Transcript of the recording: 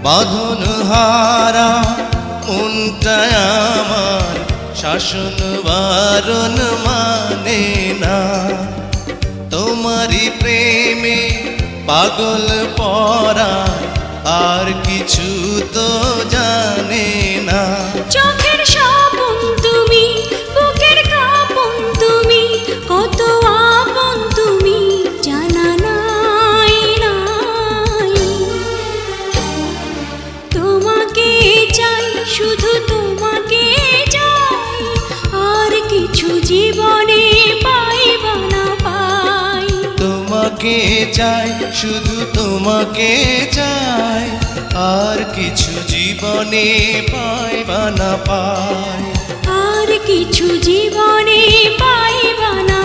বাঁধন হারা মনটা আমার শাসন বারণ মানে না। তোমারই প্রেমে পাগল পরা আর কিছু তো জানে না। চোখের স্বপন তুমি, বুকের কাঁপন তুমি, কত আপন তুমি জানা নাই নাই। তোমাকে চাই, শুধু তোমাকে চাই, আর কিছু জীবনে পাইবা না পাই। তোমাকে চাই, শুধু তোমাকে চাই, আর কিছু জীবনে পাইবা না পাই। আর কিছু জীবনে পাইবা না